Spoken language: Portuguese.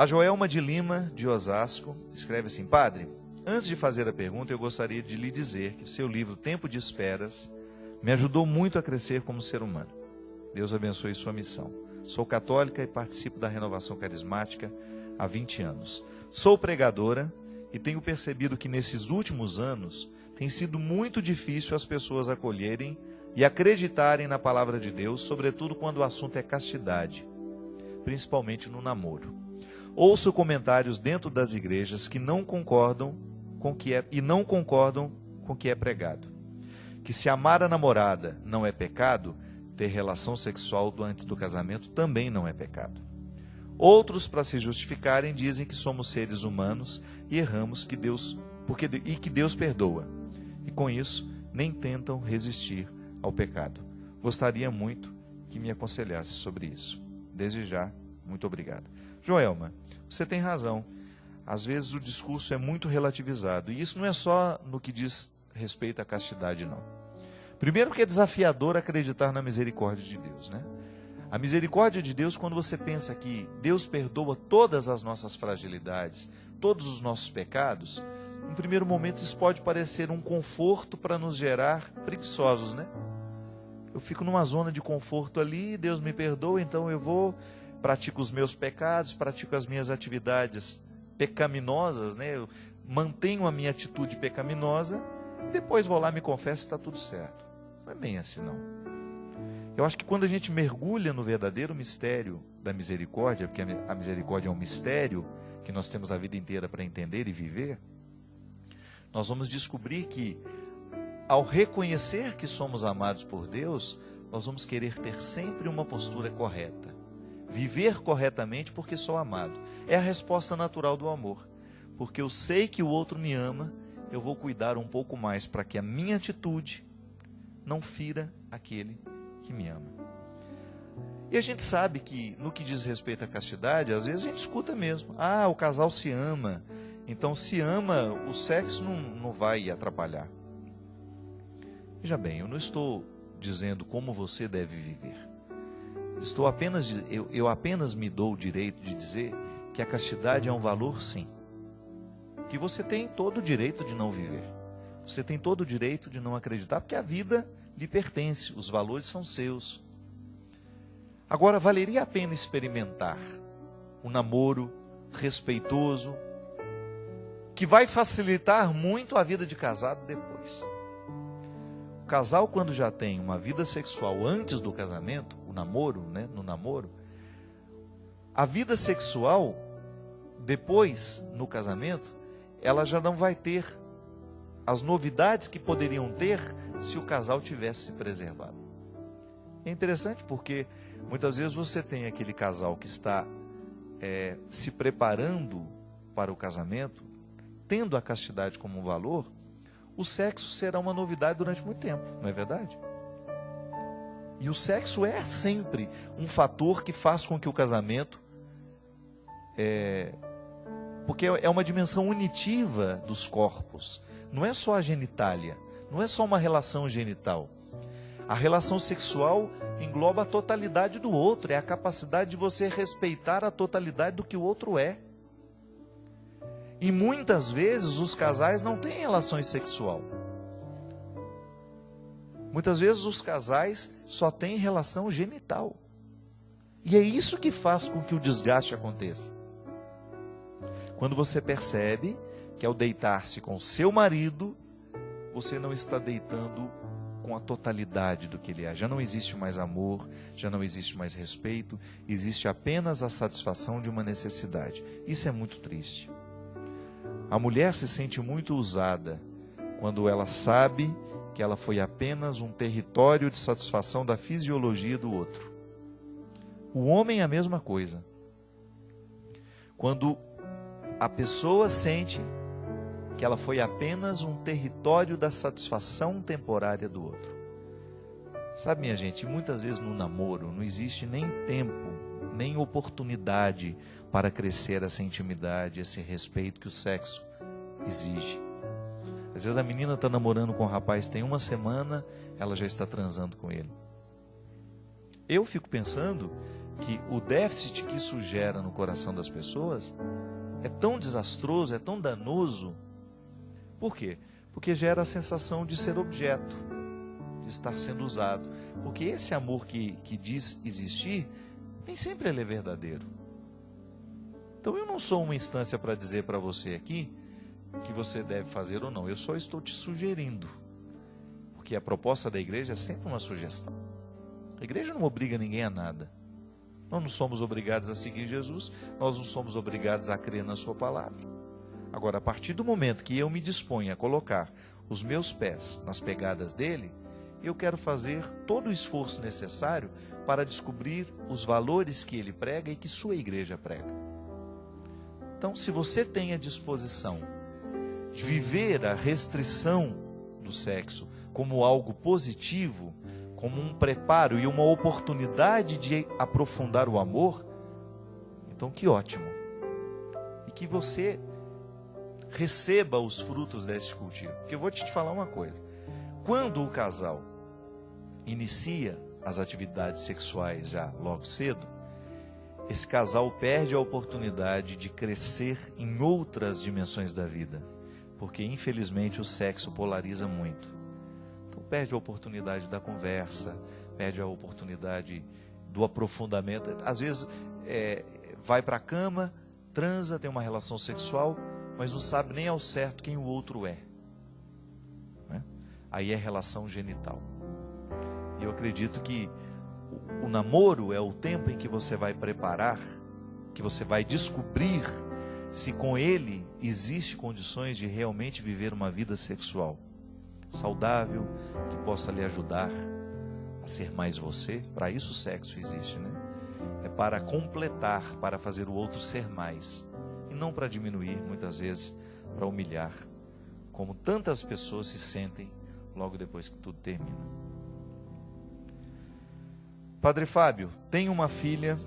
A Joelma de Lima, de Osasco, escreve assim: Padre, antes de fazer a pergunta, eu gostaria de lhe dizer que seu livro Tempo de Esperas me ajudou muito a crescer como ser humano. Deus abençoe sua missão. Sou católica e participo da renovação carismática há 20 anos. Sou pregadora e tenho percebido que nesses últimos anos tem sido muito difícil as pessoas acolherem e acreditarem na palavra de Deus, sobretudo quando o assunto é castidade, principalmente no namoro. Ouço comentários dentro das igrejas que não concordam com o que é pregado. Que se amar a namorada não é pecado, ter relação sexual antes do casamento também não é pecado. Outros, para se justificarem, dizem que somos seres humanos e erramos que Deus perdoa. E com isso, nem tentam resistir ao pecado. Gostaria muito que me aconselhasse sobre isso. Desde já, muito obrigado. Joelma, você tem razão. Às vezes o discurso é muito relativizado. E isso não é só no que diz respeito à castidade, não. Primeiro porque é desafiador acreditar na misericórdia de Deus, né? A misericórdia de Deus, quando você pensa que Deus perdoa todas as nossas fragilidades, todos os nossos pecados, em primeiro momento isso pode parecer um conforto para nos gerar preguiçosos, né? Eu fico numa zona de conforto ali, Deus me perdoa, então eu vou, pratico os meus pecados, pratico as minhas atividades pecaminosas, né? Eu mantenho a minha atitude pecaminosa, depois vou lá, me confesso e está tudo certo. Não é bem assim, não. Eu acho que quando a gente mergulha no verdadeiro mistério da misericórdia, porque a misericórdia é um mistério que nós temos a vida inteira para entender e viver, nós vamos descobrir que, ao reconhecer que somos amados por Deus, nós vamos querer ter sempre uma postura correta. Viver corretamente porque sou amado. É a resposta natural do amor. Porque eu sei que o outro me ama, eu vou cuidar um pouco mais para que a minha atitude não fira aquele que me ama. E a gente sabe que, no que diz respeito à castidade, às vezes a gente escuta mesmo. Ah, o casal se ama. Então, se ama, o sexo não vai atrapalhar. Veja bem, eu não estou dizendo como você deve viver. Eu apenas me dou o direito de dizer que a castidade é um valor, sim. Que você tem todo o direito de não viver. Você tem todo o direito de não acreditar, porque a vida lhe pertence, os valores são seus. Agora, valeria a pena experimentar um namoro respeitoso, que vai facilitar muito a vida de casado depois. O casal, quando já tem uma vida sexual antes do casamento, o namoro, né, no namoro, a vida sexual depois, no casamento, ela já não vai ter as novidades que poderiam ter se o casal tivesse se preservado. É interessante porque muitas vezes você tem aquele casal que está se preparando para o casamento, tendo a castidade como um valor, o sexo será uma novidade durante muito tempo, não é verdade? E o sexo é sempre um fator que faz com que o casamento, porque é uma dimensão unitiva dos corpos, não é só a genitália, não é só uma relação genital. A relação sexual engloba a totalidade do outro, é a capacidade de você respeitar a totalidade do que o outro é. E muitas vezes os casais não têm relações sexual. Muitas vezes os casais só têm relação genital. E é isso que faz com que o desgaste aconteça. Quando você percebe que ao deitar-se com seu marido, você não está deitando com a totalidade do que ele é. Já não existe mais amor, já não existe mais respeito, existe apenas a satisfação de uma necessidade. Isso é muito triste. A mulher se sente muito usada quando ela sabe que ela foi apenas um território de satisfação da fisiologia do outro. O homem é a mesma coisa. Quando a pessoa sente que ela foi apenas um território da satisfação temporária do outro. Sabe, minha gente, muitas vezes no namoro não existe nem tempo, nem oportunidade para crescer essa intimidade, esse respeito que o sexo exige. Às vezes a menina está namorando com o rapaz, tem uma semana, ela já está transando com ele. Eu fico pensando que o déficit que isso gera no coração das pessoas é tão desastroso, é tão danoso. Por quê? Porque gera a sensação de ser objeto, de estar sendo usado. Porque esse amor que diz existir, nem sempre ele é verdadeiro. Então eu não sou uma instância para dizer para você aqui que você deve fazer ou não. Eu só estou te sugerindo. Porque a proposta da igreja é sempre uma sugestão. A igreja não obriga ninguém a nada. Nós não somos obrigados a seguir Jesus, nós não somos obrigados a crer na sua palavra. Agora, a partir do momento que eu me disponho a colocar os meus pés nas pegadas dele, eu quero fazer todo o esforço necessário para descobrir os valores que ele prega e que sua igreja prega. Então, se você tem a disposição de viver a restrição do sexo como algo positivo, como um preparo e uma oportunidade de aprofundar o amor, então que ótimo. E que você receba os frutos desse cultivo. Porque eu vou te falar uma coisa. Quando o casal inicia as atividades sexuais já logo cedo, esse casal perde a oportunidade de crescer em outras dimensões da vida. Porque infelizmente o sexo polariza muito. Então perde a oportunidade da conversa, perde a oportunidade do aprofundamento. Às vezes vai para a cama, transa, tem uma relação sexual, mas não sabe nem ao certo quem o outro é. Né? Aí é relação genital. E eu acredito que o namoro é o tempo em que você vai preparar, que você vai descobrir se com ele existe condições de realmente viver uma vida sexual saudável, que possa lhe ajudar a ser mais você. Para isso o sexo existe, né? É para completar, para fazer o outro ser mais. E não para diminuir, muitas vezes, para humilhar. Como tantas pessoas se sentem logo depois que tudo termina. Padre Fábio, tenho uma filha